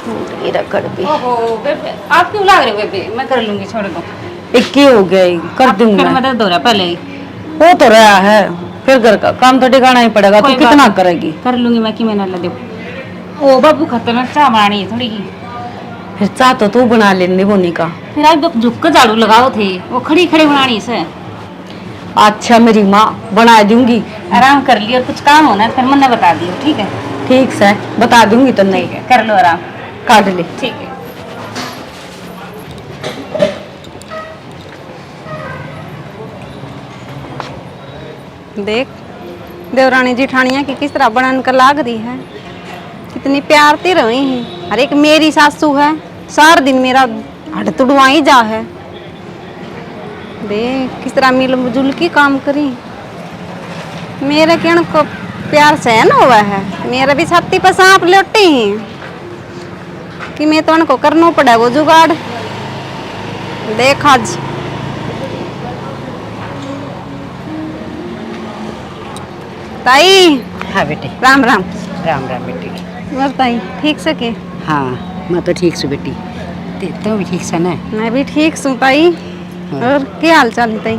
टूट गई रगड़ भी। ओहो बेबे आप क्यों लाग रहे हो बेबे? मैं कर लूंगी, छोड़ दो। एक ही हो गया, कर दूंगी फिर मैं। मदद हो रहा पहले ही। वो तो रहा है, फिर घर का काम तो टिकाना ही पड़ेगा। तू कितना करेगी? कर लूंगी मैं, कि मैंने दे। ओ बाबू खतरनाक चाह बनानी है थोड़ी की। फिर चाह तो तू बना लेनी बोनी का। फिर आप झुक कर झाड़ू लगाओ थे, वो खड़ी खड़ी बनानी से। अच्छा मेरी माँ बना दूंगी। आराम कर लियो, कुछ काम होना फिर मैंने बता दियो, ठीक है? ठीक से बता दूंगी तो नहीं। ठीक है, कर लो आराम। काट ले। ठीक है। देख देवरानी जेठानिया की किस तरह बनन कर लाग रही है, कितनी प्यारती रही है। अरे एक मेरी सासू है, सारा दिन मेरा हट तुड़वाई जा है। देख किस तरह मिलजुल की काम करी। मेरे कहने को प्यार सहन हुआ है, मेरा भी छाती पर सांप लौटी ही कि मैं तो उनको करना पड़ा वो जुगाड़। देख आज ताई। हाँ बेटी। राम राम। राम राम बेटी। और ताई ठीक से के? हाँ मैं तो ठीक छू बेटी, तुम भी ठीक से ना? मैं भी ठीक छूँ ताई। और क्या हाल चाल है ताई?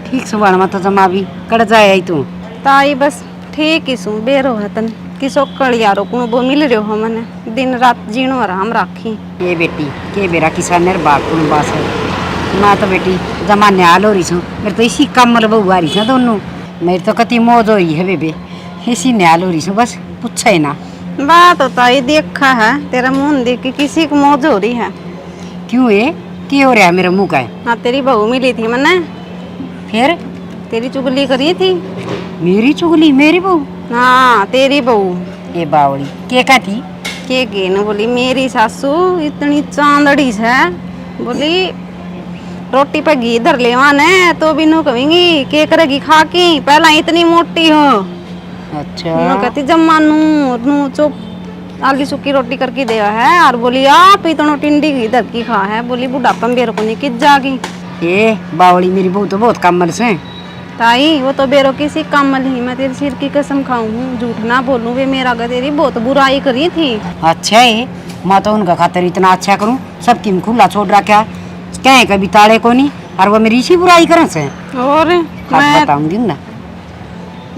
ठीक छू बाण, तो जमा भी कड़ जाए आई तू? ताई बस ठीक ही छूँ, बेरो है तन किसो कड़ियारो कुण वो मिल रहो हो मने, दिन रात जीणो आराम राखी। ये बेटी के बेरा किसानेर बाकुन बास है। मैं तो बेटी जमा न्याल हो रही छूँ, मेरे तो इसी कमल बहु आ रही छे दोनों। मेरी तो कति मौज हो रही है बेबे, इसी न्याल हो रही छूँ, बस पूछा ही ना। बात तो ताई देखा है तेरा मुंह देख के किसी को मौज हो रही है। क्यों ये क्या हो रहा है मेरे मुँह का? हाँ तेरी बहू मिली थी मने, फिर तेरी चुगली करी थी। मेरी चुगली? मेरी बहू? हाँ तेरी बहू। ये बावड़ी के कहती? के गेन बोली मेरी सासू इतनी चांदड़ी है, बोली रोटी पे घी धर ले ने तो भी नु कहेंगी के करेगी खा की, पहला इतनी मोटी हो। अच्छा नु कहती जम्मा नु चुप आलू सूखी रोटी करके दे है, और बोली आप इतना टिंडी घी धर की खा है, बोली बुढ़ापा बेरो को नहीं किस जागी। ये बावड़ी मेरी बहू तो बहुत कमल से। ताई वो तो बेरो किसी कमल ही, मैं तेरे सिर की कसम खाऊं हूँ, झूठ ना बोलूं, वे मेरा का तेरी बहुत बुराई करी थी। अच्छा है, मैं तो उनका खातिर इतना अच्छा करूं, सबकी में खुला छोड़ रखा, क्या कभी ताड़े को नहीं, और वो मेरी इसी बुराई करे से। और मैं बताऊंगी ना,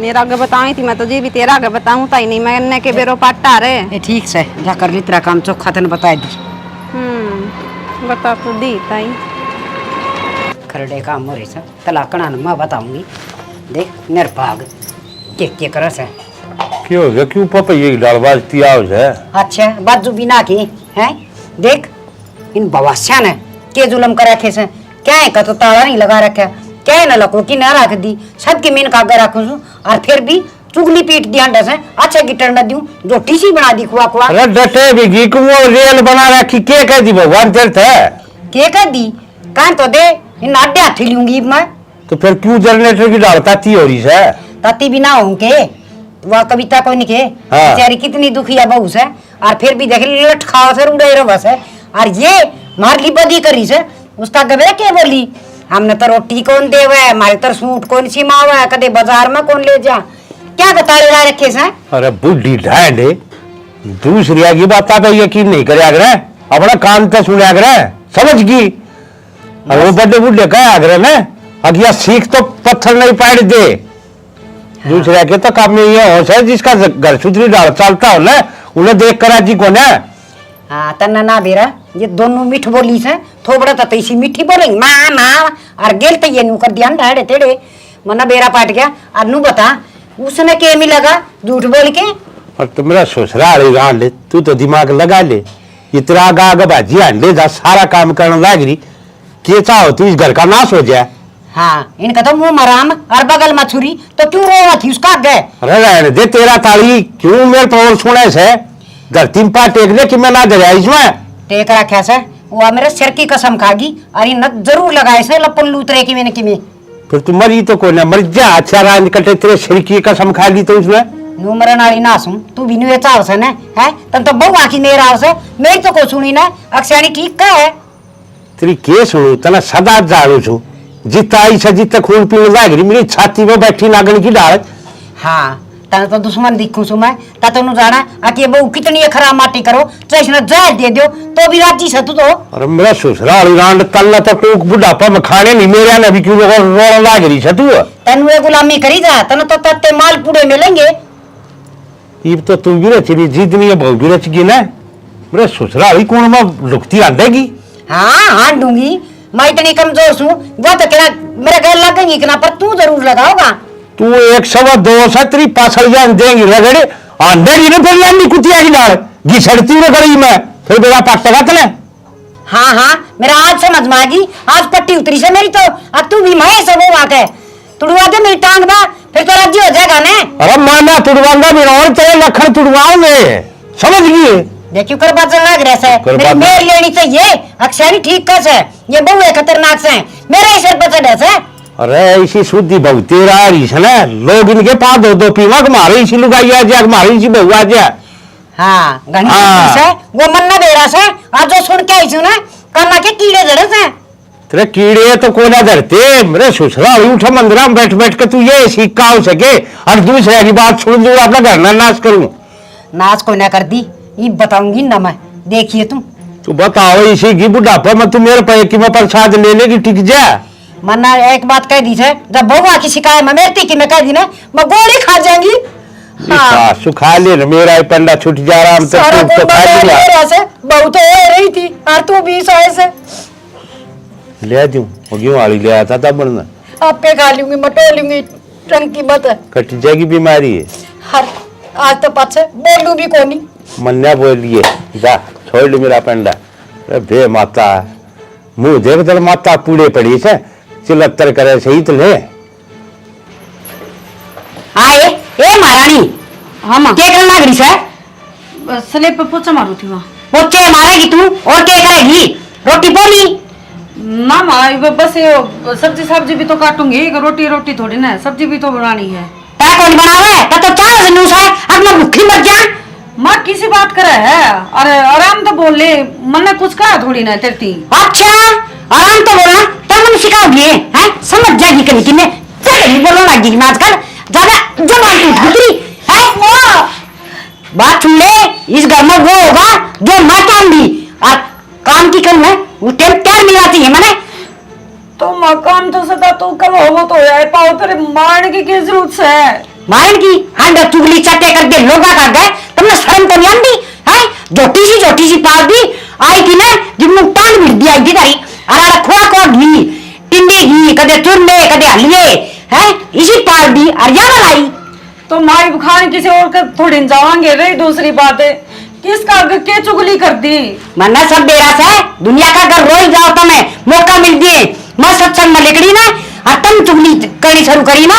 मेरा आगे बताई थी, मैं तो जी भी तेरा आगे बताऊं ताई नहीं, मैं के बेरो पाटा रे। ये ठीक से जा कर ली, तेरा काम चोखा तन बता दी। बता तो दी ताई। खरड़े काम हो रही से तलाकना मैं बताऊंगी, देख निर्भाग के करे से। क्यों हो गया? क्यों पापा ये डालबाजती आवाज है? अच्छा बाजू बिना की है, देख इन बवास्या ने के जुलम कर रखे से, क्या है का तो ताला नहीं लगा रखा, क्या है ना लको की ना रख दी, सबकी मीन का आगे रखूं और फिर भी चुगली पीट दी अंडा से। अच्छा गिटर न दूं जो टीसी बना दी खुआ खुआ। अरे डटे बिगी को रेल बना रखी, के कह दी भगवान तीर्थ है? के कह दी कान तो दे, इन आडे हाथी लूंगी मैं। तो फिर क्यों जनरेटर की डाल ताती हो रही है? ताती भी ना हों के वह कविता कोई नहीं के बेचारी कितनी दुखिया बहू से, और फिर भी देख लट खाओ से उड़े रहो बस है। और ये मारली बदी करी से, उसका गबे के बोली हमने तो रोटी कौन देवे, हमारे तो सूट कौन सी मावे, कदे बाजार में कौन ले जा, क्या बताड़े ला रखे से। अरे बुढ़ी ढांड दूसरी की बात पे यकीन नहीं करे आग्रह, अपना कान तो सुने आग्रह समझ की। और वो बड़े बुढ़े कहे आग्रह ने अगिया सीख तो पत्थर नहीं पाड़ दे। दूसरे के तो काम में ये होश है, जिसका घर सुधरी डाल चलता हो ना उन्हें देख कर जी को ना। हाँ तना ना बेरा ये दोनों मीठ बोली से, थोबड़ा तो इसी मीठी बोलेंगे माँ माँ, और गेल तो ये नू कर दिया ढाड़े तेड़े मना बेरा पाट गया। और नू बता उसने के मिलेगा झूठ बोल के? और तुम्हारा ससुराल गान ले, तू तो दिमाग लगा ले, इतना आगा आगा बाजी हांडे जा सारा काम करने लग रही, के चाहो तू इस घर का नाश हो जाए। हाँ इनका तो मुंह मराम और बगल में छुरी, तो क्यों रोवा थी उसका आगे? अरे रहने दे तेरा ताली, क्यों मेरे पर सुने से धरती में पाट टेक दे कि मैं ना दरिया इसमें टेक रखा से, वो मेरे सिर की कसम खागी, और इन जरूर लगाए से लपन लूतरे की मैंने कि फिर तू मरी तो कोई ना मर जा। अच्छा रहा निकलते तेरे सिर की कसम खा ली तो उसमें नू मरन वाली ना सुन, तू भी नु चाव से ना है, तन तो बहु आखी मेरा से मेरी तो को सुनी ना अक्षाणी ठीक का है। तेरी के सुनू तना सदा जाड़ू छू, जितना आई से जितना खून पीने लाग रही मेरी छाती में बैठी नागन की डाल। हाँ तना तो दुश्मन दिखूं सु मैं ता तनु जाना आके बहू कितनी खराब माटी करो चेसना जहर दे दो तो भी राजी से तू तो। अरे मेरा ससुराल रांड तल्ला तो टूक बुढ़ापा में खाने नहीं मेरे ने भी क्यों रोना लाग रही है तू। तनु ये गुलामी करी जा तनु तो तत्ते माल पूरे मिलेंगे। इब तो तू भी रची जीत नहीं है बहु भी रच गई ना मेरे ससुराल कौन में लुकती आंडेगी। हाँ हाँ दूंगी मैं इतनी कमजोर हूँ वो तो क्या मेरे घर लगेंगी कि ना पर तू जरूर लगाओगा। तू 102 से तेरी पासल जान देंगी रगड़े आंडेगी ना फिर यानी कुतिया की डाल घिसड़ती रे गली में फिर मेरा पट्टा तले। हाँ हाँ मेरा आज समझ में आ गई आज पट्टी उतरी से मेरी तो अब तू भी मैं सब वो आके तुड़वा दे मेरी टांग बा फिर तो राजी हो जाएगा ना। अरे माना तुड़वाऊंगा भी और तेरे लखन तुड़वाऊंगे समझ गई। देखियो कर बात लग रहा है मेरी मेर लेनी चाहिए अक्षरी ठीक कस है ये बहु है खतरनाक से मेरे ही सिर पर चढ़े से। अरे ऐसी शुद्धि बहु तेरा रही है ना लोग इनके पास दो पीवा मारे इसी लुगाई आ जा मारे इसी बहु आ जा। हाँ घनी से वो मन न बेरा से आज जो सुन के आई सुना काना के कीड़े जड़े से तेरे कीड़े तो कोना धरते मेरे ससुराल उठा मंदिरा में बैठ बैठ के तू ये सिक्का हो सके और दूसरे की बात सुन लू अपना घर ना नाश करूं। नाश को ना कर दी ये बताऊंगी ना मैं देखिए तुम तू बताओ इसी की बुढ़ापा में तू मेरे पे कि मैं प्रसाद ले लेगी टिक जा। मन्ना एक बात कह दी है जब बहुआ की शिकायत में मेरती की मैं कह दी ना मैं गोली खा जाएंगी। हाँ सुखा ले मेरा ही पंडा छूट जा रहा तो खा लिया बहु तो हो रही थी और तू भी से ले दूं होगी वाली ले आता था बनना आपे खा लूंगी मटो लूंगी टंकी मत कट जाएगी बीमारी है। हर आज तो पाछे बोलू भी कोनी मन्या बोलिए जा छोड़ दे मेरा पंडा। अरे बे माता मुंह देख तर माता पूड़े पड़ी से चिलत्तर करे सही तो ले आए ए महारानी हाँ माँ क्या करना लग रही है स्लेब पे पोछा मारू थी वहाँ। पोछे मारेगी तू और क्या करेगी रोटी बोली ना माँ बस ये सब्जी भी तो काटूंगी रोटी रोटी थोड़ी ना सब्जी भी तो बनानी है। क्या कौन बनावे तो चार जनूस है अब मैं भूखी मर जा। माँ किसी बात करे है अरे आराम तो बोल ले मन ने कुछ कहा थोड़ी ना तेरती। अच्छा आराम तो बोलना तब मैंने सिखाओगी हैं समझ जाएगी कहीं कि मैं चल बोलने लगी मैं आजकल ज्यादा जबान टूट गुजरी है। बात सुन ले इस घर में वो होगा जो मैं चाहूंगी और काम की करूँ मैं वो टाइम क्या मिलाती है मैंने तो मकान तो सदा तो कब हो तो यार पाओ तेरे मारने की क्या जरूरत है। मारन की हांडा चुगली चाटे करके लोगा कर गए तुमने शर्म तो नहीं आती है जोटी सी पाल दी आई थी ना जिम्मू टांग मिल दी आई थी तारी अरे खोआ को घी टिंडी घी कदे चुरने कदे हलिए हैं इसी पाल दी और यहाँ लाई तो माई बुखार किसी और का थोड़ी जावांगे रही दूसरी बात है किसका के चुगली कर दी। मन्ना सब बेरा से दुनिया का अगर रोज जाओ तो मैं मौका मिल दिए मैं सत्संग में लिखड़ी ना और तुम चुगली करनी शुरू करी ना।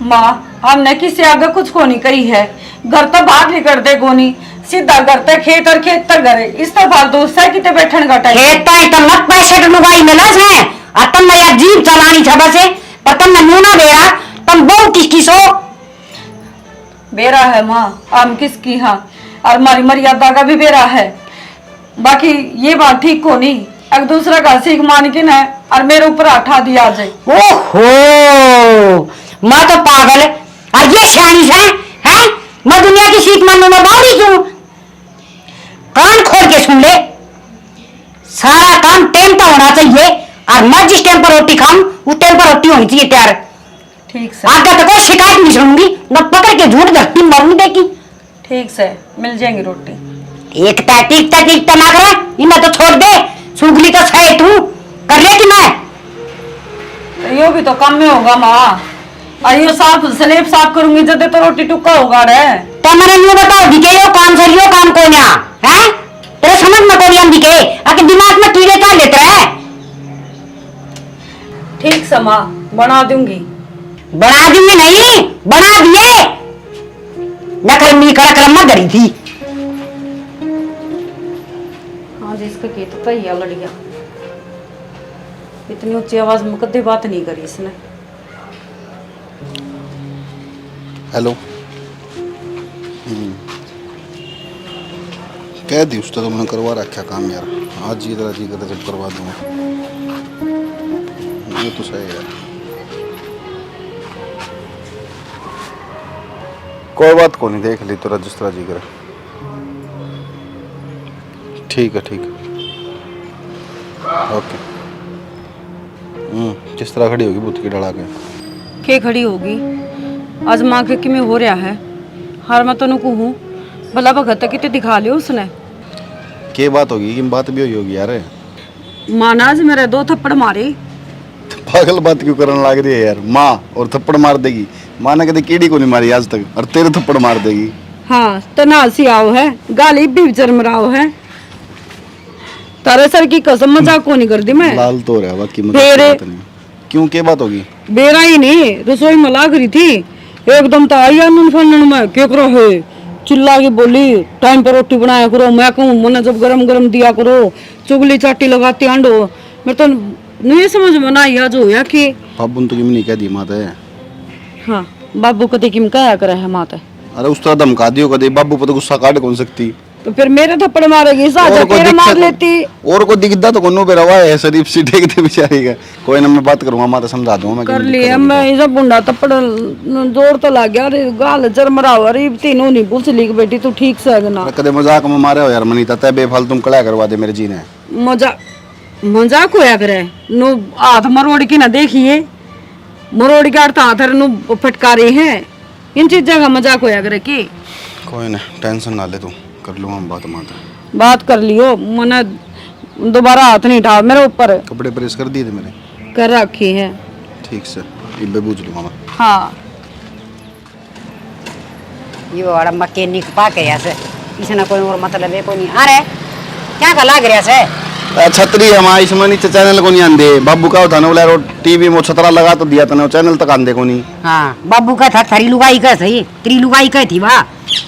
माँ हमने किसी आगे कुछ को नहीं करी है घर तो बाहर नहीं करते कोनी सीधा करते खेत और खेत तक घरे इस तो फालतू से कितने बैठन का टाइम खेत तो मत पैसे लुगाई मिलस है और तुम मैं यार जीव चलानी छबा से पर तुम मुंह ना बेरा तुम बहु किसकी सो बेरा है माँ हम किसकी हाँ और हमारी मर्यादा का भी बेरा है बाकी ये बात ठीक को नहीं एक दूसरा का सीख मान के ना और मेरे ऊपर आठा दिया जाए। ओहो मैं तो पागल और ये सियानी है हैं मैं दुनिया की सीख मानने में बावरी क्यों कान खोल के सुन ले सारा काम टाइम पर होना चाहिए और मैं जिस टाइम पर रोटी खाऊं उस टाइम पर रोटी होनी चाहिए तैयार। ठीक से आगे तो कोई शिकायत नहीं सुनूंगी न पकड़ के झूठ धरती मरूंगी देखी। ठीक से मिल जाएंगी रोटी एक टीकता ना करे इन्हें तो छोड़ दे सुगली तो सहे तू कर ले कि मैं तो यो भी तो कम में होगा माँ और ये साफ स्लेब साफ करूंगी जब तो रोटी टुक्का होगा रे तो मैंने न्यू बताओ दिखे यो काम से लियो काम को ना है तेरे समझ में कोई हम दिखे आके दिमाग में कीड़े का लेते रहे। ठीक से माँ बना दूंगी नहीं बना दिए नकल कर मत डरी थी। हाँ जिसका खेत तो ही लड़ गया इतनी ऊंची आवाज में कदे बात नहीं करी इसने। हेलो कह दी उसका तो मैंने करवा रखा काम यार आज जी तरह जी करता जब करवा दूंगा ये तो सही है कोई बात को नहीं, देख ली तेरा जिस तरह जी करे। ठीक है ठीक है, ओके। जिस तरह खड़ी होगी बुत की डला के खड़ी होगी आज माँ के कि में हो रहा है। हर मैं तेन कहूँ भला भगत तक कितने दिखा लियो उसने। के बात होगी कि बात भी हुई होगी यार। माँ ने आज मेरे 2 थप्पड़ मारे। पागल बात क्यों करने लग रही है यार। माँ और थप्पड़ मार देगी? माँ ने कभी कीड़ी को नहीं मारी आज तक, और तेरे थप्पड़ मार देगी। हाँ तनासी आओ है, गाली भी चरमराओ है। तारे सर की कसम मजाक को नहीं कर दी मैं। लाल तो रहा बाकी फिर- बात नहीं। क्यों के बात होगी? बेरा ही नहीं, रसोई में लाग रही थी एकदम तो आई अनन फनन में क्या करो है, चिल्ला के बोली टाइम पर रोटी बनाया करो। मैं कहूँ मैंने जब गरम गरम दिया करो, चुगली चाटी लगाती आंडो। मेरे तो नहीं समझ में ना आज होया कि बाबू ने तो किम नहीं कह दी माता है। हाँ बाबू कभी किम कहा करे है माता। अरे उस तरह धमका दियो कदे, बाबू पर तो गुस्सा काट कौन सकती। तो फिर मेरे थप्पड़ मारेगी साजा तेरे मार लेती। और को दिखता तो कोनो पे रवा है शरीफ सी देखते बेचारी का। कोई ना मैं बात करूंगा, माता समझा दूंगा मैं। कर लिए मैं इसे बुंडा थप्पड़ जोर तो लग गया। अरे गाल चरमराओ। अरे तीनों नहीं पूछ ली बेटी तू ठीक से है ना। कदे मजाक में मारे हो यार मनीता, तय बेफालतू तुम कड़ा करवा दे मेरे जी ने। मजाक होया करे नो हाथ मरोड़ की ना देखिए, मरोड़ के अर्थ हाथ नु फटकारे हैं। इन चीजों का मजाक होया करे की। कोई ना टेंशन ना ले, तू कर लूंगा हम बात। माता बात कर लियो, मैंने दोबारा हाथ नहीं उठा मेरे ऊपर। कपड़े प्रेस कर दिए थे मेरे? कर रखी है। ठीक से इब्बे बूझ लूंगा मैं। हाँ ये वाला मैकेनिक पा के ऐसे इसने कोई और मतलब है कोई नहीं। अरे क्या का लाग रहा से? छतरी है मां, इसमें नीचे चैनल को नहीं आंदे। बाबू का था ना बोला टीवी में छतरा लगा तो दिया था ना, चैनल तक आंदे को नहीं। हाँ बाबू का था, थारी लुगाई का सही, तेरी लुगाई का थी वाह।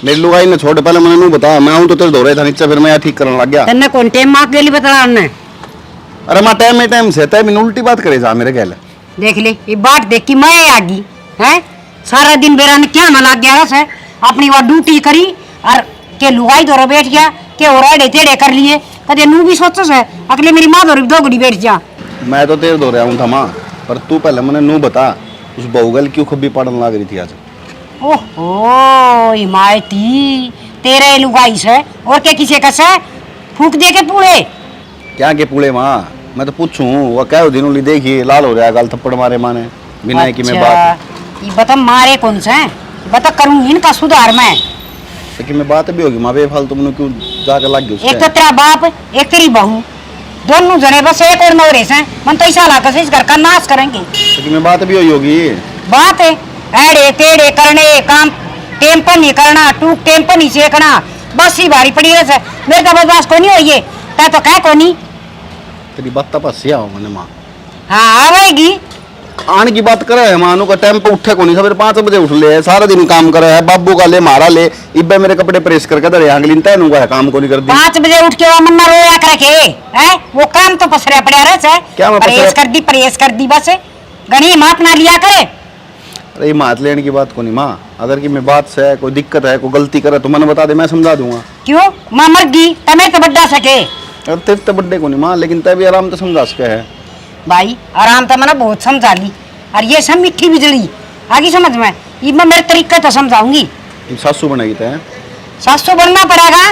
मेरी लुगाई ने छोड़ पहले मैंने नू बता, मैं हूं तो तेरे धोरे था नीचे, फिर मैं ठीक करने लग गया। तन्ने कौन टाइम मार के लिए बता ने? अरे मां टाइम में टाइम से तय मैंने उल्टी बात करे जा मेरे गैल। देख ले ये बात देख के मैं आ गई है। सारा दिन बेरा ने क्या मला गया से अपनी वो ड्यूटी करी और के लुगाई दौरा बैठ गया के और एड़े टेढ़े कर लिए। कदे नू भी सोचो से अगले मेरी मां दौरी दोगड़ी बैठ जा। मैं तो तेरे धोरे आऊं था मां, पर तू पहले मैंने नू बता उस बहुगल क्यों खब्बी पड़न लग रही थी आज? ओहो हिमायती तेरे लुगाई से और के किसे का से फूक दे के पूरे। क्या के पूले मां, मैं तो पूछूं वो क्या दिन उली देखी लाल हो रहा गाल थप्पड़ मारे माने बिना की मैं बात। ये बता मारे कौन से बता करूंगी इनका सुधार मैं। लेकिन मैं बात भी होगी मां, बेफालतू तुमने क्यों जाके लग गई एक तो तेरा बाप एक तेरी बहू दोनों जने बस एक और नौरे से मन तो ऐसा लाकर से इस घर का नाश करेंगे। लेकिन मैं बात भी हुई होगी। बात है एड़े टेढ़े करने काम टेम पर नहीं करना, टूक टेम पर नहीं सेकना, बस ही भारी पड़ी है। मेरे का बस को नहीं होइए ता तो कह को नहीं। तेरी बात तपस्या हो मैंने मां। हाँ आवेगी आने की बात करे है मानो का टाइम पे उठे को नहीं, सवेरे 5 बजे उठ ले, सारा दिन काम करे है। बाबू का ले मारा ले, इब्बे मेरे कपड़े प्रेस करके दे आंगलिन तैनू का काम को नहीं कर दी। 5 बजे उठ के वो मन्ना रोया करके है वो काम तो पसरा पड़ा रहा है। क्या मैं प्रेस कर दी बस गणी माप ना लिया करे। अरे मात लेने की बात को नहीं माँ, अगर की मैं बात से है कोई दिक्कत है कोई गलती करे तो मैंने बता दे, मैं समझा दूंगा। क्यों मां मर गई तमें तो बड्डा सके। अरे तेरे तो बड्डे को नहीं माँ, लेकिन तय भी आराम तो समझा सके है भाई आराम तो मैंने बहुत समझा ली और ये सब मिट्टी बिजली आगे समझ में ये मैं मेरे तरीके तो समझाऊंगी। सासू बनाई तय सासू बनना पड़ेगा।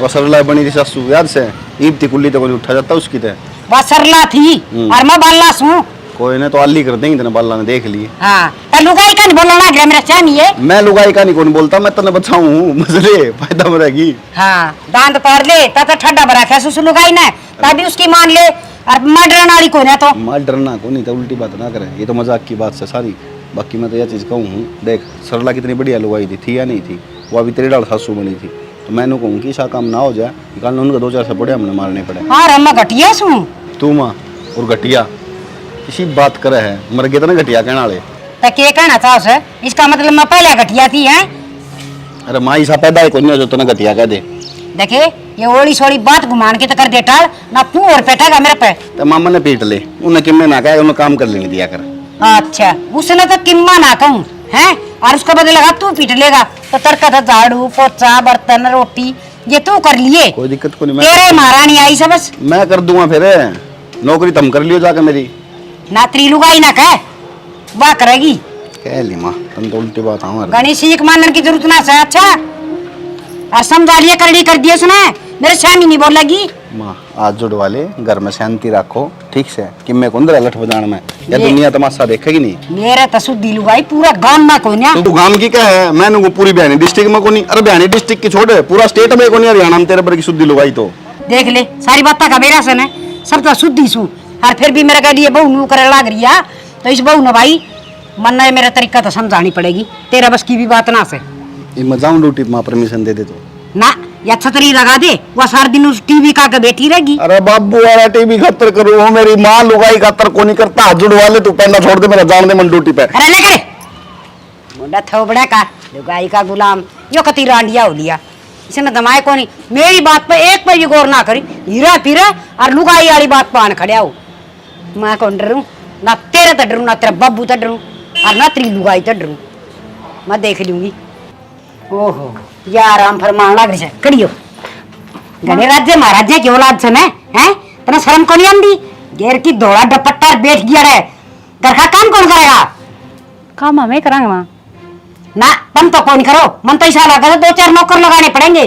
वो सरला बनी थी सासू, याद से ईब थी कुल्ली तो कोई उठा जाता उसकी तय। वह सरला थी और मैं बाल्ला सू। कोई ने तो आली कर देंगे तेने बाल्ला ने देख लिए। हाँ तो लुगाई का नहीं बोलना ना मेरा चाह नहीं है। मैं लुगाई का नहीं कौन बोलता, मैं तने बचाऊं मसले फायदा में रहेगी। हाँ दांत पार ले ता ठंडा बरा खे सुसु लुगाई ना तभी उसकी मान ले और मैं डरने वाली को ना तो माँ डरना को नहीं तो उल्टी बात ना करे, ये तो मजाक की बात से सारी। बाकी मैं तो यह चीज़ कहूँ हूँ, देख सरला कितनी बढ़िया लुगाई थी या नहीं थी, वो अभी तेरी डाल सासू बनी थी, तो मैंने कहूँ कि ऐसा काम ना हो जाए कल उनका 2-4 से बढ़िया हमने मारने पड़े। हाँ रम्मा घटिया सू तू माँ और घटिया किसी बात करे है, मर गए तो ना घटिया कहना वाले। तो क्या कहना था उसे, इसका मतलब मैं पहले घटिया थी है। अरे माँ ऐसा पैदा है कोई नहीं जो तो ना घटिया कह दे। देखे ये ओली सोली बात घुमान के तो कर दे टाल ना तू और पेटेगा मेरे पे। तो मामा ने पीट ले, उन्हें किम्मे ना कहे, उन्हें काम कर लेने दिया कर। अच्छा उसने तो किम्मा ना कहूँ है और उसका बदलेगा तू पीट लेगा तो तड़का था झाड़ू पोछा बर्तन रोटी ये तू कर लिए। कोई दिक्कत को नहीं, तेरे महारानी आई सब बस मैं कर दूंगा। फिर नौकरी तुम कर लियो जाकर मेरी। ना त्री लुगाई ना कह वाह करेगी। कह ली माँ तुम तो उल्टी बात हमारे गणेश सीख मानने की जरूरत ना से अच्छा और समझा लिया करड़ी कर दिया उसने मेरे सामने नहीं बोलेगी माँ आज जुड़वा ले घर में शांति रखो ठीक से कि मैं कुंदर लठ बजान में या दुनिया तमाशा देखेगी नहीं मेरे तो सुधी लुगाई पूरा गांव में कोई ना तू गांव की क्या है मैंने को पूरी बयानी डिस्ट्रिक्ट में को नहीं अरे बयानी डिस्ट्रिक्ट की छोड़ पूरा स्टेट में को नहीं हरियाणा में तेरे पर की शुद्धि लुगाई तो देख ले सारी बात का मेरा सन है सब तो शुद्धि सू और फिर भी मेरे कह लिए बहू नू करे लाग रही है तो इस बहू ने भाई मन्ना है मेरा तरीका तो समझानी पड़ेगी तेरा बस की भी बात ना से ये मैं जाऊं ड्यूटी माँ परमिशन दे दे तो ना या छतरी लगा दे वो सारा दिन उस टीवी का के बैठी रहेगी अरे बाबू वाला टीवी खतर करो वो मेरी माँ लुगाई खतर को नहीं करता हाथ जुड़वा ले तू पहला छोड़ दे मेरा जान दे मन ड्यूटी पे अरे ले करे मुंडा थोबड़ा का लुगाई का गुलाम यो कती रांडिया हो लिया इसने दमाए को नहीं मेरी बात पे एक पर भी गौर ना करी हीरा फिरे और लुगाई वाली बात पान खड़िया हो मैं कौन डरूं ना तेरे तो डरूं ना तेरा बब्बू तो डरूं और ना तेरी लुगाई तो डरूं मैं देख लूंगी ओहो यार राम फरमान लग रही है कड़ियो गणे राज्य महाराज की औलाद से ने हैं तना शर्म को नहीं आंदी घेर की धोड़ा डपट्टा बैठ गया रे घर का काम कौन करेगा काम हमें करांगे माँ ना तुम तो कौन करो मन तो ऐसा लगा दो चार नौकर लगाने पड़ेंगे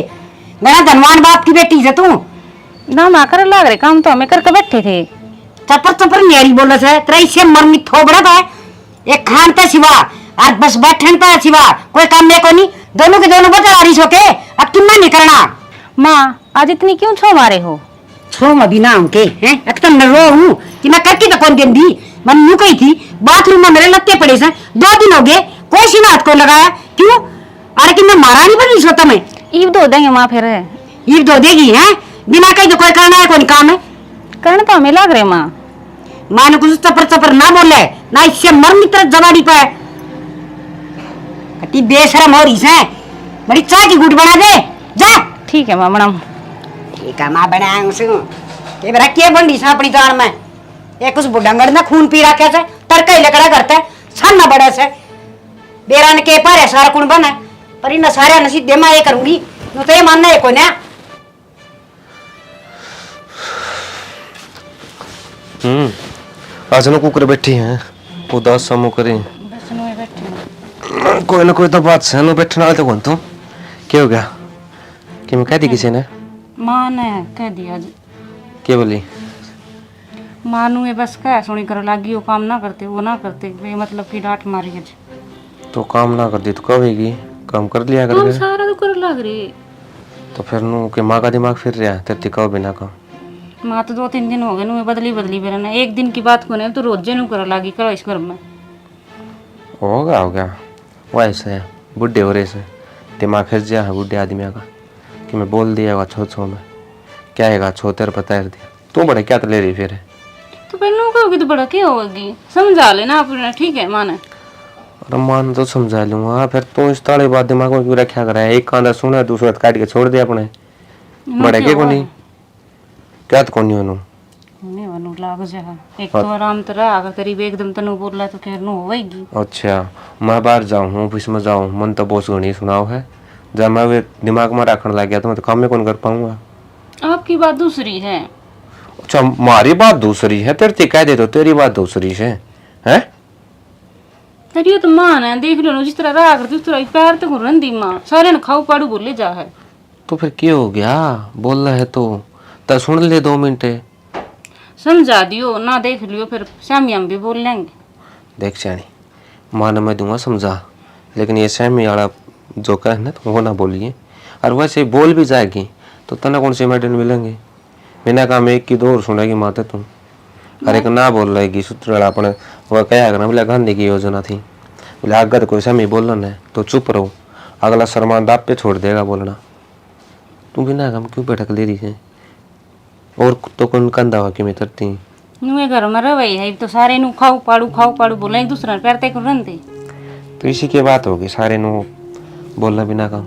मेरा धनवान बाप की बेटी से तू ना माँ कर लाग रहे काम तो हमें करके बैठे थे चपर चपर न्यारी बोल से तेरा इससे मरनी थोबड़ा था एक खान पे सिवा आज बस बैठन पे सिवा कोई काम में को नहीं दोनों के दोनों बता रही सो के अब तुम नहीं करना माँ आज इतनी क्यों छो मारे हो छो मैं बिना उनके हैं अब तो न रो हूँ कि मैं करके तो कौन दिन दी मैं यूं कही थी बाथरूम में मेरे लत्ते पड़े से 2 दिन हो गए कोई सी हाथ को लगाया क्यों अरे कि मैं मारा नहीं बनी सोता मैं ईब धो देंगे माँ फिर ईब धो देगी हैं बिना कहीं तो कोई करना है कौन काम है करने तो हमें लाग रहे माँ माँ ने कुछ चपर चपर ना बोले ना इससे मर मित्र जवानी पे कति बेशरम हो रही है बड़ी चाय की गुट बना दे जा ठीक है माँ बनाऊँ ठीक है माँ बनाऊं सु के बरा के बंडी सा अपनी जान में एक उस बुढ़ंगड़ ने खून पी रखा है तड़का ही लकड़ा करता है सन न बड़े से बेरान के पर है सारा कुण बना पर इन सारे नसीब दे मैं ये करूंगी नो तो ये मानना है कोई ना आज ना कुकर बैठी हैं उदास समूह करें कोई ना कोई तो बात से नो बैठने वाले तो कौन तू क्या हो गया कि मैं कह दी किसी ने माँ ने कह दिया क्या बोली मानू ये बस क्या सुनी कर लागी वो काम ना करते वो ना करते वे मतलब की डांट मारी है तो काम ना कर दी तो कब होगी काम कर लिया काम करके सारा तो कर लग रही तो फिर नु के माँ का दिमाग फिर रहा तेरे कहो बिना काम माँ तो 2-3 दिन हो गए नु बदली बेरा ना एक दिन की बात को नहीं तो रोजे नु कर लागी करो इस घर में हो गया वैसे है बुढ़े हो रहे से दिमाग खिंच गया है बुढ़े आदमी का कि मैं बोल दिया छो में क्या है छो तेरे पता है दिया तू बड़े क्या तो ले रही फिर तो फिर नु कहोगी तो बड़ा क्या होगी समझा लेना अपने ठीक है माने अरे मान तो समझा लूंगा फिर तू इस ताले बात दिमाग में क्यों रखा करा है एक कांदा सुना दूसरा काट के छोड़ दे अपने बड़े के को नहीं क्या तो कौन नहीं नहीं वनु लाग जा एक तो आराम तरह अगर तेरी भी एकदम तनु बोल रहा तो खैर नु होएगी अच्छा मैं बाहर जाऊँ ऑफिस में जाऊँ मन तो बहुत घनी सुनाओ है जब मैं वे दिमाग में रखने लग गया तो मैं तो काम में कौन कर पाऊंगा आपकी बात दूसरी है अच्छा हमारी बात दूसरी है तेरे कह दे तो तेरी बात दूसरी है हैं तेरी तो मान है देख लो जिस तरह रहा करती उस तरह पैर तो रंदी माँ सारे ने खाओ पाड़ू बोले जा है तो फिर क्या हो गया बोल रहा है तो सुन ले 2 मिनट समझा दियो ना देख लियो फिर शामी हम भी बोल लेंगे देख सियानी मान मैं दूंगा समझा लेकिन ये सहमी वाला जो कह ना तो वो ना बोलिए और वैसे बोल भी जाएगी तो तना कौन से मेडल मिलेंगे बिना काम एक की 2 और सुनेगी माते तुम अरे एक ना बोल रहेगी सूत्र अपने वह क्या करना बोले गांधी की योजना थी बोले आगे तो कोई सहमी बोलना है तो चुप रहो अगला शर्मान दाप पे छोड़ देगा बोलना तू बिना काम क्यों बैठक ले रही है और तो कौन कंधा हुआ कि मैं तरती नुए घर में रवई है तो सारे नु खाओ पाड़ू बोले एक दूसरा पैर ते कर रंदे तो इसी की बात होगी सारे नु बोलना बिना काम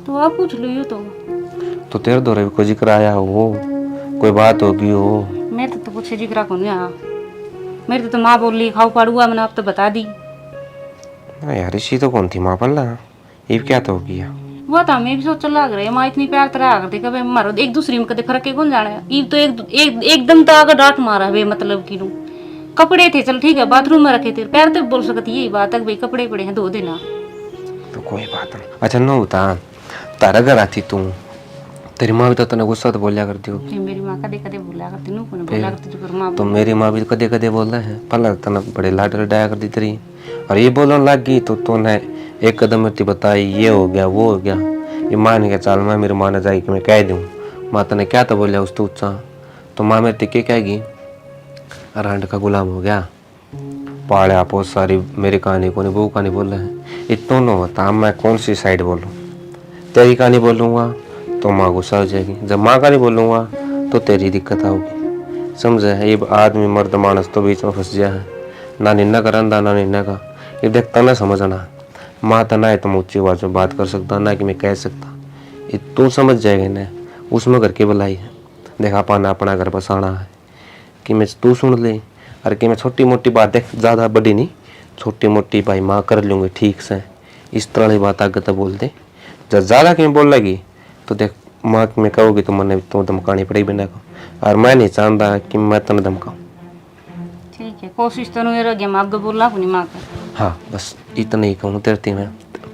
तो आप पूछ लो तो तेरे दौरे भी कोई जिक्र आया हो कोई बात होगी हो मेरे तो कुछ जिक्र को नहीं आया मेरे तो माँ बोली खाओ पाड़ू हुआ मैंने आप तो बता दी यार इसी तो कौन थी माँ पल्ला ये क्या तो हो गया वो तो हमें भी सोच लग रहे माँ इतनी प्यार तरह करते कभी मारो एक दूसरी में कदे फर्क कौन जाने ईब तो एकदम तो अगर डांट मारा वे मतलब की कपड़े थे चल ठीक है बाथरूम में रखे थे पैर तो बोल सकती यही बात है कि भाई कपड़े पड़े हैं धो देना। तो कोई बात नहीं। अच्छा नो बता, तारा घर आती तू, तेरी माँ भी तो तने गुस्सा तो बोलिया करती हो। फिर मेरी माँ कदे कदे बोला करती नू कोने बोला करती तो फिर माँ तो मेरी माँ भी कदे कदे बोल रहे हैं, पहले तना बड़े लाड लडाया करती तेरी, और ये बोलने लग गई तो तूने एक कदम में बताई ये हो गया वो हो गया, ये मान के चाल मैं मेरी माँ ने जाए कि मैं कह दूँ माँ तने क्या तो बोलिया उस तू तो माँ मेरे टिके कहेगी अरहंड का गुलाम हो गया, पाले आपो सारी मेरी कहानी को नहीं वो कहानी बोल रहे हैं। इतना न होता मैं कौन सी साइड बोलूँ, तेरी कहानी बोलूँगा तो माँ गुस्सा हो जाएगी, जब माँ का नहीं बोलूँगा तो तेरी दिक्कत आओगी। समझे, ये आदमी मर्द मानस तो बीच में फंस गया है, ना निन्ना का रंदा ना निन्ना का। ये देखता ना समझना, माँ तो ना है तुम ऊँची आवाज में बात कर सकता ना कि मैं कह सकता, ये तू समझ जाएगा ना उसमें घर की भलाई है। देखा पाना अपना घर बसाना है कि मैं तू सुन ले, और कि मैं छोटी मोटी बात देख ज़्यादा बड़ी नहीं छोटी मोटी भाई माँ कर लूँगी ठीक से, इस तरह की बात आगे तो बोल दे। जब ज़्यादा कि मैं बोल लगी तो देख माँ में कहोगी तो मैंने तो धमकानी पड़ेगी बिना को, और मैं नहीं चाहता कि मैं तने धमकाऊँ। ठीक है कोशिश तो नहीं रह माँ आगे बोला अपनी माँ का। हाँ बस इतना ही कहूँ तेरती में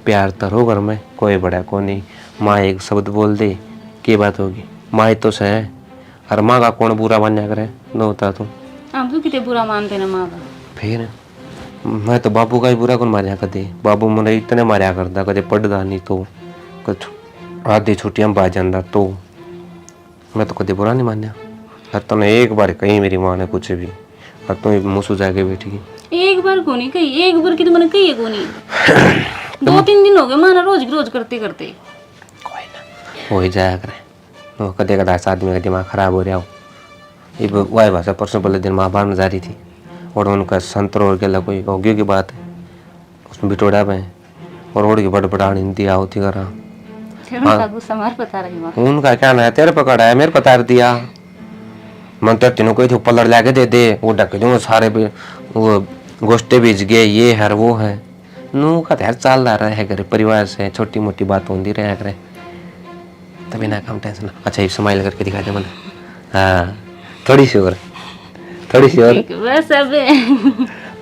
प्यार तो हो घर में, कोई बड़ा को नहीं। माँ एक शब्द बोल दे की बात होगी, माँ तो से है, और माँ का कौन बुरा मान्या करे न होता तो हम तो कितने बुरा मानते ना माँ का। फिर मैं तो बाबू का ही बुरा कौन मारिया कदे, बाबू मैंने इतने मारिया करता कदे पढ़दा नहीं तो कुछ आधी छुट्टियां पा जाता तो मैं तो कदे बुरा नहीं मान्या। और तूने एक बार कही मेरी माँ ने कुछ भी और तू मुँह सुझा के बैठी। एक बार को नहीं कही, एक बार की तो मैंने कही है को नहीं 2-3 दिन हो गए माना रोज करते करते। कोई ना हो ही जाया करे, वो कदे कदा आदमी का दिमाग खराब हो रहा हो। ये वही भाषा परसों पहले दिन माँ बाहर में जा रही थी और उनका संतरो और केला कोई होगी की बात है उसमें बिटोड़ा में और ओढ़ की बड़बड़ाहट हिंदी होती कर रहा। फिर उनका गुस्सा मार बता रही माँ। उनका क्या ना है, तेरे पकड़ा है मेरे पतार दिया, मैं तो तीनों कोई ऊपर लड़ लाके दे दे वो ढक दूंगा सारे भी वो गोश्ते बीज गए ये है वो है नू का यार चल रहा है घर परिवार से छोटी मोटी बात होती रहे करे तभी ना कम टेंशन। अच्छा ये स्माइल करके दिखा दे मैंने, हाँ थोड़ी सी और बस अब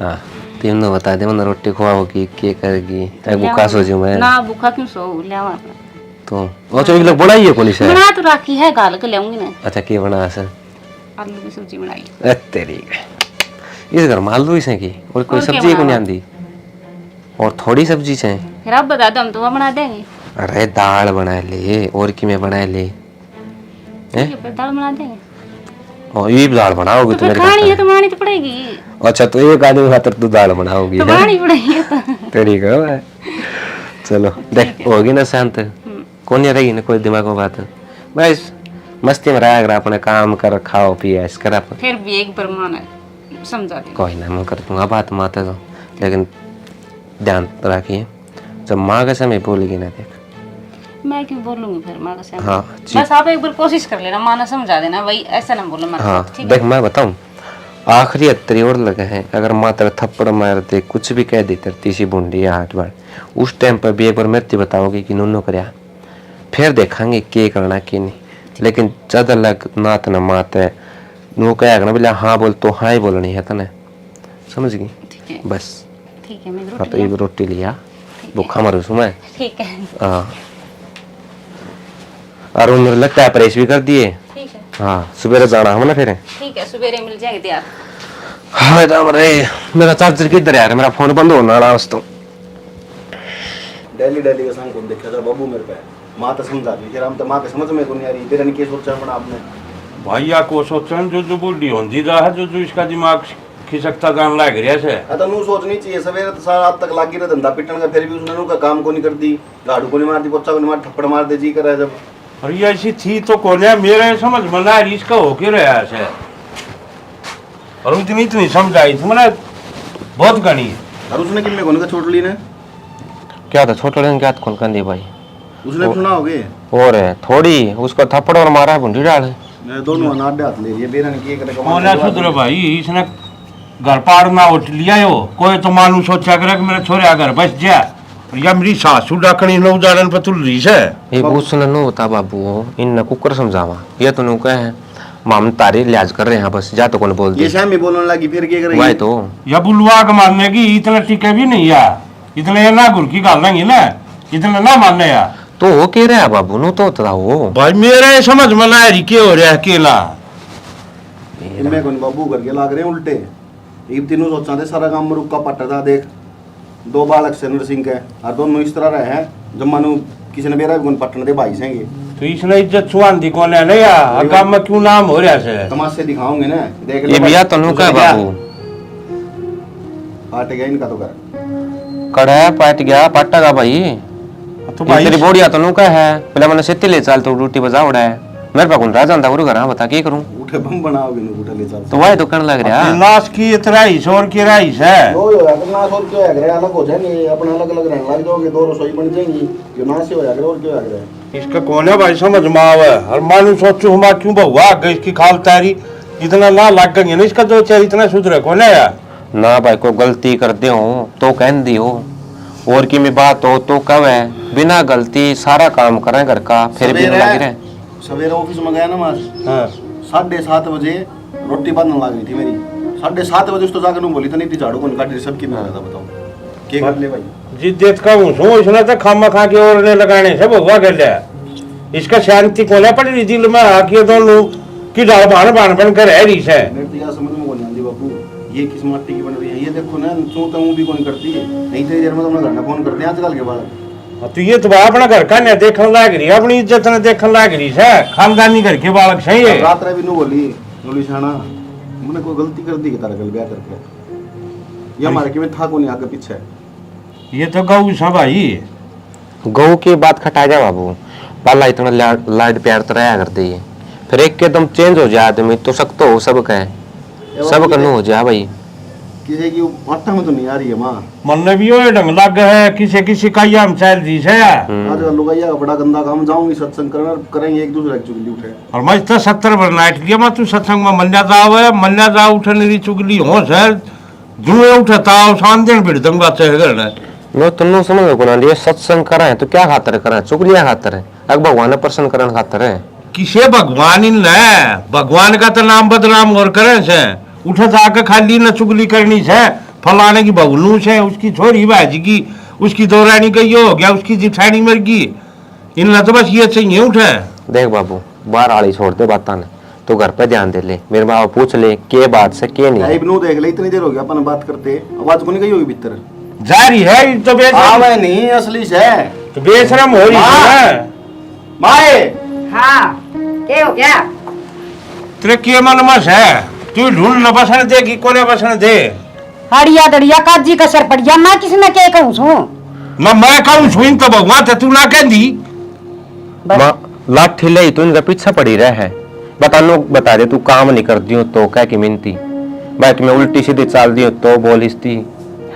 हाँ तीनों बता दे मैंने रोटी खुआओगी क्या करेगी भूखा सो जाऊँ मैं ना भूखा क्यों सो ले तो वो चौबीस लोग बनाई है कौन से बना तो राखी है गाल के लाऊंगी ना। अच्छा क्या बना सर आलू की सब्जी बनाई। तेरी इस घर में आलू ही की और कोई सब्जी को नहीं आती और थोड़ी सब्जी से फिर आप बता दो हम तो वो बना देंगे। अरे दाल बना ले और कि मैं बना ले दाल बना देंगे और ये भी दाल बनाओगी तो खानी है तो बनानी तो पड़ेगी। अच्छा तो एक आदमी खातर तू दाल बनाओगी तो बनानी पड़ेगी तेरी का चलो देख होगी ना शांत कौन रहेगी ना कोई दिमाग में बात बस मस्ती में रहा अगर अपने काम कर खाओ पिए ऐस कर फिर भी एक बार माना समझा दे कोई ना मैं कर दूंगा बात माते तो लेकिन ध्यान रखिए जब माँ के समय बोलेगी ना देख मैं क्यों बोलूंगी फिर माँ का सामने। हाँ बस आप एक बार कोशिश कर लेना माँ ने समझा देना भाई ऐसा ना बोलो माँ हाँ ठीक देख मैं बताऊं आखिरी अत्तरी और लगे हैं अगर माँ तेरा थप्पड़ मार दे कुछ भी कह दे तेरी तीसी बूंदी या हाथ बार उस टाइम पर भी एक बार मृत्यु बताओगे कि नूनो करया फिर देखेंगे क्या करना क्या नहीं। लेकिन ज्यादा लग नात न मात है नो कह ना बोले हाँ बोल तो हाँ ही बोलनी है तने समझ गई बस ठीक है मैं हाँ तो एक रोटी लिया भूखा मरू सु मैं ठीक है हाँ और मेरे लगता है प्रेस भी कर दिए ठीक है हाँ सुबह जाना हम ना फिर ठीक है सवेरे मिल जाएंगे तैयार। हाँ राम रे मेरा चार्जर किधर यार मेरा फोन बंद होना रहा उस तो डेली डेली का संग कौन देखा था बाबू मेरे पे माँ तो समझा दी फिर हम तो माँ के समझ में को नहीं आ रही तेरा नहीं क्या सोचा बना आपने भैया को सोचन जो बूढ़ी होती रहा है जो इसका दिमाग खिसकता जान लग रहा है तो नू सोचनी चाहिए सवेरे तो सारा रात तक लागी रहा धंधा पिटन का फिर भी उसने नू का काम को नहीं कर दी झाड़ू को नहीं मार दी पोछा को नहीं मार थप्पड़ मार दे जी कर रहा है जब अरे ऐसी थी तो कोने मेरे समझ में ना इसका होके रहा है और इतनी इतनी समझाई थी मैंने बहुत गणी और उसने कितने कोने का छोड़ ली ने क्या था छोटे क्या कौन कर दिया भाई उसने भी सुना होगे और है थोड़ी उसको थप्पड़ और मारा भुंडी डाल दोनों अनाथ हाथ ले लिए बेरन की करे कोने सुधर भाई इसने घर पार में उठ लिया हो कोई तो मानू सोचा करे कि मेरे छोरे घर बस जा या मेरी सासू डाकनी नो उदाहरण पर तुल रही है ये पूछना नो होता बाबू इन कुकर समझावा ये तो नु कहे हम तारे लिहाज कर रहे हैं बस, जा तो कौन बोल ये दे शाम में बोलने लगी फिर क्या करेगी? वही तो या बुलवा के मारने की इतना टिके भी नहीं यार, इतने ना गुर की गाल नहीं ना, इतना ना मानने यार। तो हो के रहा बाबू नु तो होता हो भाई मेरे समझ में ना रही के हो रहा है अकेला। इनमें कौन बाबू करके लाग रहे हैं उल्टे। एक तीनों सोचा थे सारा काम रुका पट्टा था, देख 2 बालक से नरसिंह के और दोनों इस तरह रहे हैं जब मानो किसी ने मेरा भी कौन पट्टन दे भाई सेंगे। तो इसने इज्जत छुआन दी कौन है नहीं यार, काम में क्यों नाम हो रहा है? तमाशे दिखाओगे ना, देख ये भैया तनु का बाबू पाट गया इनका तो कर कड़ा पाट गया पाटा का भाई। तो ये तेरी बोड़िया तनु का है, पहले मैंने सित्ती ले चाल तो रोटी बजा उड़ा है मेरे पास कौन राजा अंदा गुरु घर बता के करूं। उठे बम बनाओगे ना, उठे ले चल तो वही तो करने लग रहा लाश की राइस और की राइस है। यो यो अपना सोच क्यों है अलग हो जाएंगे, अपना अलग अलग रहने लग जाओगे, 2 रसोई बन जाएंगी, जो ना से हो जाएगा और क्यों है। इसका कौन है भाई समझ में आवे, और मानू सोचू हम क्यों बहुआ गई इसकी खाल तारी इतना ना लग गई ना, इसका 2 चार इतना सुधरे कौन है यार। ना भाई को गलती कर दे हो तो कह दी हो, और की में बात हो तो कब है बिना गलती सारा काम करें घर का फिर भी लग रहे। सवेरे ऑफिस में गया ना मार, हाँ 7:30 बजे रोटी बनने लग रही थी मेरी, 7:30 बजे उस तो जाकर बोली था नहीं झाड़ू कौन काट रही सबकी में था, बताओ क्या कर ले भाई। जिद्दत का हूँ सो इसने तो खामा खा के और ने लगाने से बहुआ कर लिया। इसका शांति कोने पड़ रही दिल में आके दोनों की डाल बान बन कर रह रही है। मेरे तो यार समझ में कौन आती बाबू, ये किस माटी की बन रही है, ये देखो ना सोता हूँ भी कौन करती है, नहीं तो देर में तो अपना घर फोन करते हैं आजकल के बाद। तो ये तो अपना घर का नहीं देखने लाग रही, अपनी इज्जत ने देखने लाग रही है, खानदानी घर के बालक सही है। रात भी नु बोली बोली शाना मैंने कोई गलती कर दी कि तारा कल ब्याह करके, ये हमारे के में था कौन आगे पीछे। ये तो गऊ सा भाई, गऊ की बात खटा जा बाबू, पाला इतना लाड प्यार तो रहा कर दे, फिर एक के दम चेंज हो जाए आदमी तो सख्त हो सब का सब करना हो जाए भाई। किसी की आटा में तो नहीं आ रही है माँ, मन ने भी वो ढंग लग है किसी का ये हम चल दी है। आजकल लोग आइया बड़ा गंदा काम, जाऊंगी सत्संग करना करेंगे एक दूसरे की चुगली उठे। और मैं तो 70 पर नाइट लिया मैं तू सत्संग में मल्ला जाओ है, मल्ला जाओ उठने मेरी चुगली हो सर जुए उठता शान दिन भिड़ दूंगा चेहरे ने। मैं तुम समझ में कोना लिए सत्संग करा है तो क्या खातर करा है, चुगलियां खातर है, अग भगवान प्रसन्न करने खातर है। किसे भगवान इन है, भगवान का तो नाम बदनाम और करे से उठे जाकर खाली न चुगली करनी है, फलाने की बगलू से उसकी छोरी बाजी की उसकी दो रानी का ये हो गया, उसकी जिठानी मर गई, इन तो बस ये चाहिए उठे। देख बाबू बाहर आड़ी छोड़ दे बात ने, तो घर पे ध्यान दे ले, मेरे माँ पूछ ले के बात से के नहीं। इब्नू देख ले इतनी देर हो गया अपन बात करते, आवाज को नहीं गई होगी भीतर जारी है तो आवे नहीं असली से तो बेशरम हो रही है। माए हाँ क्या हो गया? तेरे के मन में है तू ढूंढ न बसन दे कि कोने बसन दे। हड़िया दड़िया काजी का सर पड़िया, मैं किसने क्या कहूँ सू? न मैं कहूँ सुन तो भगवान थे तू ना कह दी। माँ लाठी ले तू इनका पीछा पड़ी रहा है, बता दे तू काम नहीं कर दियो तो क्या की मिनती, बाकी मैं उल्टी सीधी चाल दियो तो बोलिस थी।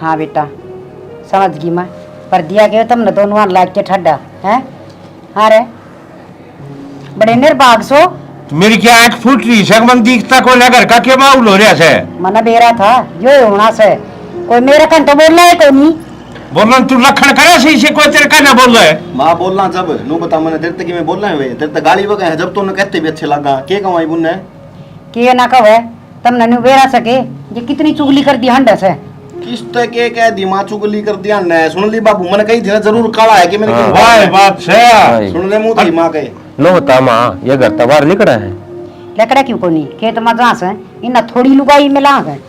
हाँ बेटा समझ गई मैं, पर दिया गया तुमने दोनों लाग के ठड्डा है। हाँ रे बड़े निर्भाग सो, तो मेरी क्या आंख फूट रही है, मन दिखता कोई ना घर का क्या माहौल हो रहा है। मना बेरा था यो होना से कोई मेरे कन तो बोल रहा है कोई नहीं बोलना तू लखन करे सही से कोई तेरे का ना बोल रहा है। माँ बोलना जब नु बता मैंने तेरे तक मैं बोल रहा है तेरे तक गाली बगा है, जब तूने कहते भी अच्छे लगा के कमाई बुनने के ना कहे तुमने नु बेरा सके ये कितनी चुगली कर दी हंडा से। किस्त के कह दी माँ चुगली कर दिया ने, सुन ली बाबू मैंने कही थी जरूर काला है कि मेरे हाँ। वाह बात है, सुन ले मुंह थी माँ के नो होता माँ ये घर तबार निकला है लकड़ा क्यों को नहीं खेत में घास है, इन्ना थोड़ी लुगाई में लाग है,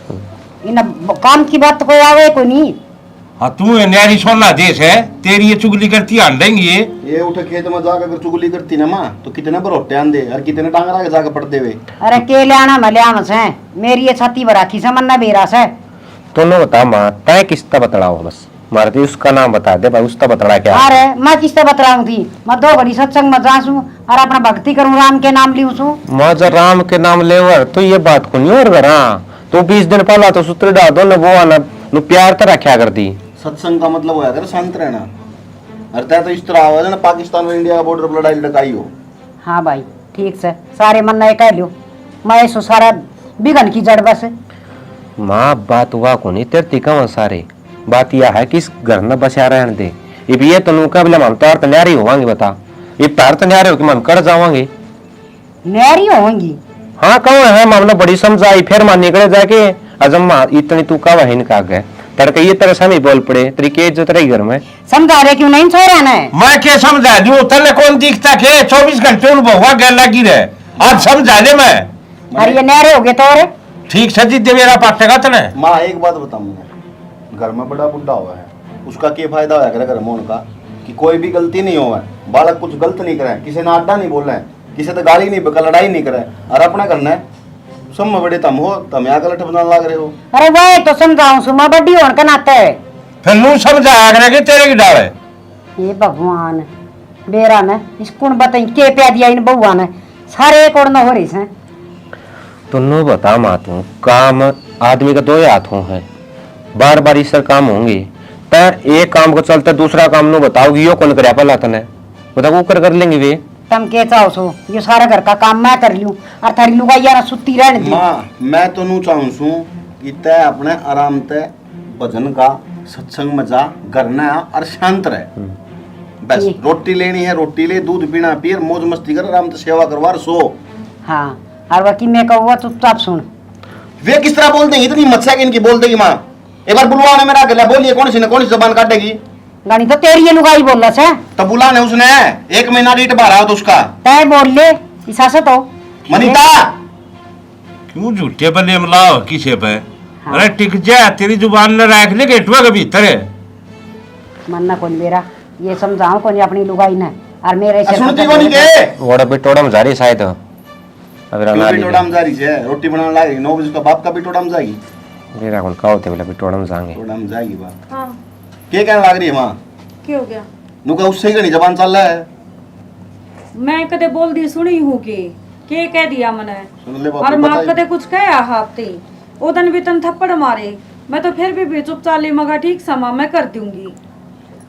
इन्ना काम की बात कोई आवे को नहीं। हाँ तू न्यारी सोना देश है, तेरी ये चुगली करती आन देंगी ये उठे खेत में जाकर अगर चुगली करती ना माँ तो कितने बरोटे आंदे और कितने टांग रहा के जाकर पड़ते हुए। अरे के लियाना मैं लिया से मेरी ये छाती बराखी से मन्ना बेरा से। तो नो बता माँ तय किसका बतलाओ बस मारती उसका नाम बता दे भाई, उसका बतला क्या। अरे मैं किससे बतलाऊं थी, मैं 2 घड़ी सत्संग में जासू और अपना भक्ति करूं राम के नाम लियूं सू। माँ जब राम के नाम लेवर तो ये बात को नहीं और घर तो 20 दिन पहला तो सूत्र डाल दो न वो आना नु प्यार तो रखा कर दी। सत्संग का मतलब होया कर शांत रहना, अर्थात तो इस तरह आवाज ना पाकिस्तान और इंडिया का बॉर्डर पर लड़ाई लड़काई हो। हाँ भाई ठीक से सारे मन नहीं कह लियो, मैं सो सारा बिगन की जड़ बस। माँ बात हुआ को नहीं तेरे तिका सारे बात यह है कि इस घर न बचा रहने दे, ये तो नुका बिला हम तार तैयारी होवांगे बता, ये तार तैयारी हो कि हम कर जावांगे न्यारी होंगी हाँ कहो है मामला बड़ी समझाई फिर मां निकले जाके अजम्मा इतनी तू का वही का गए तड़के ये तरह से बोल पड़े तेरी के इज्जत रही घर में समझा रहे क्यों नहीं छोरा ने? मैं क्या समझा दूं तने कौन दिखता के 24 घंटे उन बहुआ गैर लगी रहे आज समझा दे मैं अरे ये नहरे हो गए तो और ठीक सजी दे मेरा पाटेगा तने माँ एक बात बताऊंगा, घर में बड़ा बुढ़ा हुआ है, उसका क्या फायदा होया करे घर में उनका कि कोई भी गलती नहीं हुआ है, बालक कुछ गलत नहीं करे, किसी ने आडा नहीं बोला है, किसी से गाली नहीं बका लड़ाई नहीं करे, और अपना करना है सब में बड़े तम हो, तम यहाँ गलत बनाने लग रहे हो। अरे वही तो समझाऊं सुमा बड़ी होने का नाते है। फिर नू समझाया करे कि तेरे की डाले ये भगवान बेरा ने इसको बताई के प्या दिया इन बउआ ने सारे कोड़ न हो रही से। तुन्नो बता मातू काम आदमी का दो ही हाथों है, बार बार इस काम होंगे पर एक काम को चलते दूसरा काम नो बताओगी यो कौन करे पला तने बता वो कर लेंगे वे तुम के चाहो सो ये सारा घर का काम मैं कर लूं और थारी लुगाई यार सुती रहने दी। माँ मैं तो नू चाहूँ सू कि तय अपने आराम ते भजन का सत्संग में जा करना है और शांत रहे, बस रोटी लेनी है रोटी ले, दूध पीना पी, मौज मस्ती कर, आराम से सेवा करवा सो। हाँ और वकी मैं कहूँ चुपचाप सुन। वे किस तरह बोल देंगी इतनी मच्छा की इनकी बोल देगी माँ, एक बार बुलवा ने मेरा गला बोलिए कौन सी जबान काटेगी? गानी तो तेरी ये लुगाई बोल रहा है तो बुला ने उसने 1 महीना रीट भरा हो तो उसका तय बोल ले इसा से तो मनीता क्यों झूठे बने मलाओ किसे पे अरे टिक जा तेरी जुबान न रख ले गेटवा के भीतर है मन्ना कौन मेरा ये समझाओ कौन अपनी लुगाई ने और मेरे से सुनती कौन के वोड़ा पे टोड़ा में जा रही शायद अब राना भी टोड़ा में जा रही है, रोटी बनाने लगी 9 बजे का बाप का भी टोड़ा में जाएगी, मेरा कौन का होते बोला पे टोड़ा में जाएंगे टोड़ा में जाएगी बात। हाँ क्या कहने लग रही है माँ? क्या हो गया? नुका उससे ही घनी जबान चल रहा है। मैं कदे बोल दी सुनी हूँ कि के कह दिया मैंने सुन ले और बापू माँ बताइए। कदे कुछ कहा हाथी उदन भी तन थप्पड़ मारे, मैं तो फिर भी चुपचाप ली मगा ठीक समा मैं कर दूंगी।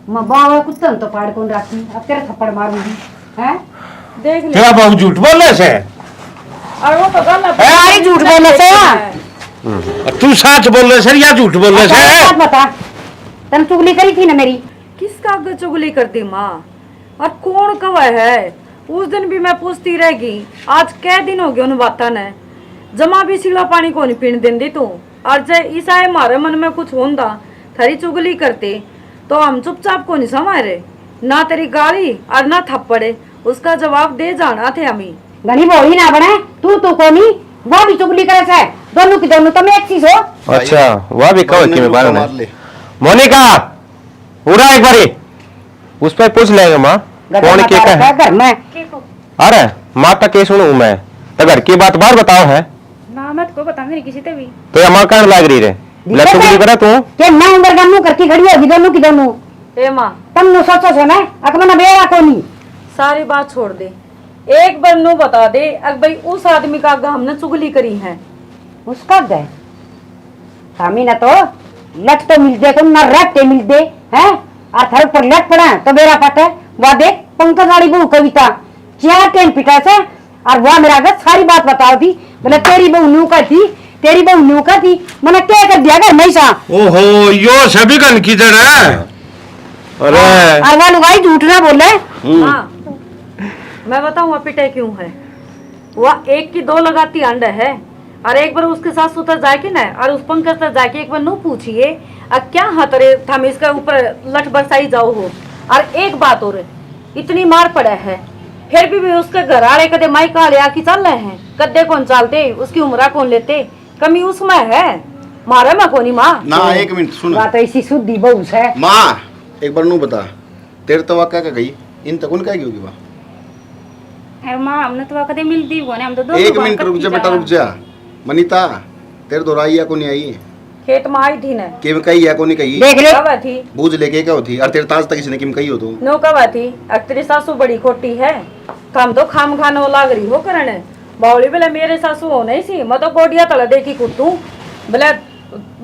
मैं बावड़ा कुत्ता तो पाड़ कौन रखी अब तेरे थप्पड़ मारूंगी हैं? देख ले तेरा बहु झूठ बोलने से और वो तो गलत अरे झूठ बोलने से तू सच बोलने से या झूठ बोलने से बात बता तन चुगली करी थी ना मेरी? किसका आगे चुगली करती माँ और कौन कवा है? उस दिन भी मैं पूछती रहेगी, आज कै दिन हो गए उन बातों ने जमा भी सिला पानी को नहीं पीने देंदी तू, और जे ईसा हमारे मन में कुछ होंदा थारी चुगली करते तो हम चुपचाप को नहीं संभाले, ना तेरी गाली और ना थप्पड़े उसका जवाब दे जाना थे हमें। गनी बोली ना बने तू तो कोनी वो भी चुगली करे से दोनों की दोनों तुम एक चीज हो। अच्छा वह भी कहो कि मैं बार मार ले। मोनिका उड़ा एक बारी उस पर पूछ लेगा माँ कौन के का है घर में अरे माँ का के सुनू मैं तो घर की बात बार बताओ है ना मत को बताऊंगी नहीं किसी से भी। तो ये माँ कहने लग रही रे लटुकली करा तू के मैं उम्र का मुंह करके खड़ी होगी दोनों की दोनों ए माँ तुम नो सोचो से ना अकमना बेरा कोनी सारी बात छोड़ दे, एक बार नु बता दे अग भाई उस आदमी का आगे हमने चुगली करी है उसका गए हमी ना तो लट तो मिल दे तुम ना रट के मिल दे हैं और थर पर लट पड़ा तो मेरा पता है वह देख पंकज वाली बहू कविता क्या टेन पिटा से और वह मेरा आगे सारी बात बताओ थी बोले तेरी बहू न्यू का थी तेरी बहू न्यू का थी मैंने क्या कर दिया घर मैसा ओहो यो सभी कन की तरह अरे और वह लुगाई झूठ ना बोले। हाँ मैं बताऊँ वह पिटे क्यों है? वह एक की दो लगाती अंड है और एक बार उसके साथ सुतर जाए कि ना और उस पंकज तक जाके एक बार नो पूछिए क्या हतरे थम इसका ऊपर लठ बरसाई जाओ हो। और एक बात और इतनी मार पड़ा है फिर भी उसके घर आड़े कदे माई का लिया कि चल रहे हैं कद्दे कौन चालते उसकी उम्र कौन लेते कमी उसमें है मारे मैं कोनी माँ ना 1 मिनट सुन बात ऐसी शुद्धि बहू से माँ एक बार नू बता तेरे तो वाक़ा का गई इन तक उन क्या होगी बा? अरे माँ हमने तो कदे मिलती वो ने हम तो दो 1 मिनट रुक जा बेटा रुक जा मनीता तेरे तो राई या को नहीं आई खेत में आई थी ना के में कही या को नहीं कही देख ले कब थी बूझ लेके क्या होती और तेरे ताज तक किसी ने किम कही हो तो नो कब थी तेरी सासू बड़ी खोटी है काम तो खाम खाने लाग रही हो करने बावली बोले मेरे सासू हो नहीं सी मैं तो गोडिया तला देखी कुटू बोले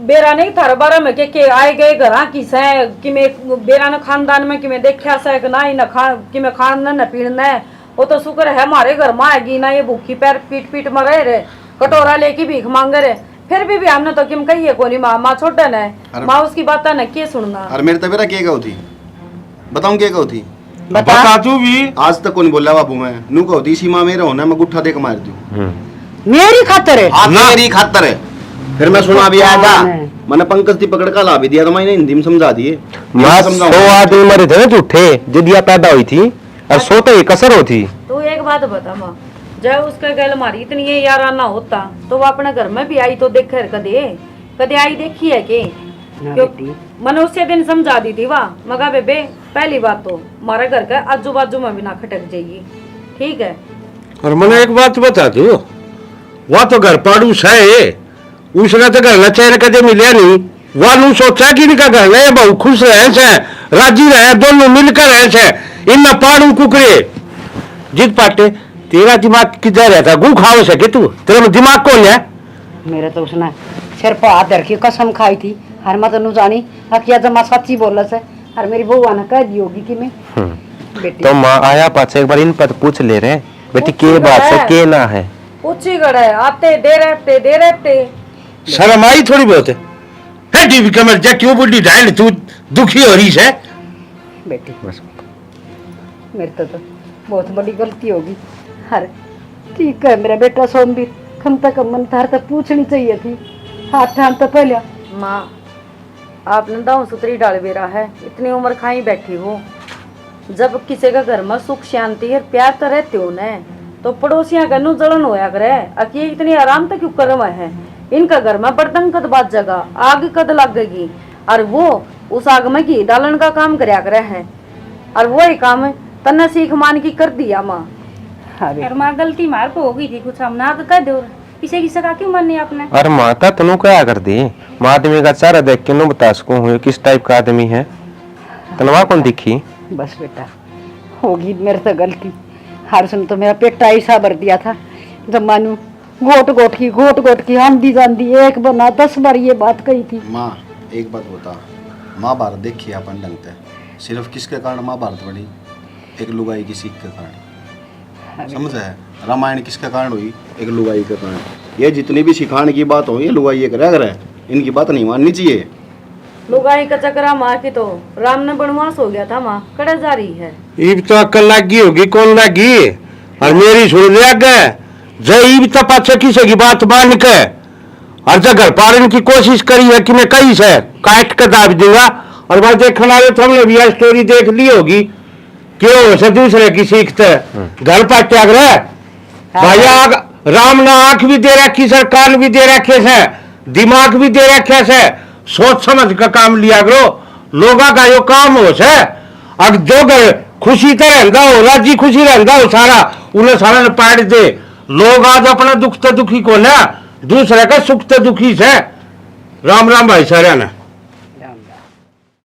बेरा नहीं थार बारा में के आए गए घर की से कि मैं बेरा न खानदान में कि मैं देखा से ना ही न खा कि मैं खाना न पीना वो तो शुक्र है हमारे घर में आएगी ना ये भूखी पैर पीट पीट में रहे रे कटोरा लेके भीख मांगे रे फिर भी हमने तो किम कही है कोनी माँ छोटा न माँ उसकी बात न के सुनना और मेरे तबेरा क्या होती बताऊं क्या होती बता तू भी आज तक कौन बोला बाबू मैं नू को होती सीमा मेरा होना मैं गुट्ठा देख मार दूं मेरी खातर है। हाँ मेरी खातर है। फिर मैं सुना भी आया था, हाँ। मैंने पंकज थी पकड़ का ला भी दिया तो मैंने हिंदी में समझा दिए। माँ 100 आदमी मरे थे ना झूठे जिदिया पैदा हुई थी और 100 तो एक असर होती। तू एक बात बता माँ, जब उसका गल मारी इतनी ये याराना होता तो वो अपने घर में भी आई तो देख कर कदे कदे आई देखी है के? क्यों मैंने उसे दिन समझा दी थी वाह मगा बेबे पहली बात तो हमारे घर का आजू बाजू में भी ना खटक जाइए, ठीक है? और मैंने एक बात बता दू, वह तो घर पाड़ूस है, उसने तो घर चैन कदे मिले नहीं। वह नू सोचा कि इनका घर में बहुत खुश रहे से, राजी रहे, दोनों मिलकर रहे से, इनमें पाड़ू कुकरे जित पाटे। तेरा दिमाग किधर रहता? गू खाओ सके तू, तेरा दिमाग कौन है? मेरे तो उसने सिर पर हाथ धर के कसम खाई थी, हर मत नु जानी हकिया जमा सच्ची बोला से, और मेरी बउआ ने कह दी होगी कि मैं बेटी तो माँ आया पाछे एक बार इन पर पूछ ले रहे बेटी के बात से के ना है। पूछी गड़ा है आते दे रहते शर्म आई थोड़ी बहुत है टीवी कमर जा क्यों बुढ़ी ढाल तू दुखी हो रही है? बेटी मेरे तो बहुत बड़ी गलती होगी। हर ठीक है मेरा बेटा सोमवीर, कम तक मन थार तक पूछनी चाहिए थी हाथ ठान तो पहले। माँ आपने दाऊ सुतरी डाल बेरा है, इतनी उम्र खाई बैठी हो, जब किसी का घर में सुख शांति है प्यार तो रहते हो न, तो पड़ोसियां का नु जलन होया करे अकी इतनी आराम तक क्यों कर रहा है? इनका घर में बर्तन कद बात जगह आग कद लगेगी और वो उस आग में घी डालन का काम करया करे है, और वो ही काम तन्ने सीख मान की कर दिया माँ। और माँ गलती मार को हो गई थी कुछ हम ना कह दो किसे की सका क्यों माननी आपने? और माता तनु क्या कर दी? माँ आदमी का चेहरा देख के नु बता सकूं हूँ किस टाइप का आदमी है। तनवा कौन दिखी? बस बेटा होगी मेरे से गलती। हर सुन तो मेरा पेटा ऐसा भर दिया था जब मानू घोट घोट की आंधी जांधी एक बना 10 बार ये बात कही थी। माँ एक बात बता, महाभारत देखिए अपन ढंग से, सिर्फ किसके कारण महाभारत बनी? एक लुगाई की सीख के कारण, समझ है? रामायण किसके कारण हुई? एक लुगाई के कारण। ये जितनी भी सिखाने की बात हो ये लुगाई एक रह गए, इनकी बात नहीं माननी चाहिए। लुगाई का चक्रा माँ की तो राम ने वनवास हो गया था माँ कड़ा जा रही है। ईब तो अक्ल लगी होगी कौन लगी? और मेरी सुन लिया गए जय ईब तो पाछे किसी की बात मान के और जब घर पाड़ने की कोशिश करी है कि मैं कहीं से काट कर दाब दूंगा। और बात देखने वाले तो हमने भी स्टोरी देख ली होगी क्यों से दूसरे की सीखते घर पर त्याग्रह भैया राम ने आंख भी दे रखी सर, कान भी दे रखे से, दिमाग भी दे रखे से, सोच समझ का काम लिया करो। लोगों का यो काम हो से अब जो घर खुशी तो रहता हो राजी खुशी रहता हो सारा उन्हें सारा ने पाट दे। लोग आज अपना दुख तो दुखी को ना दूसरे का सुख तो दुखी से। राम राम भाई सारे ने।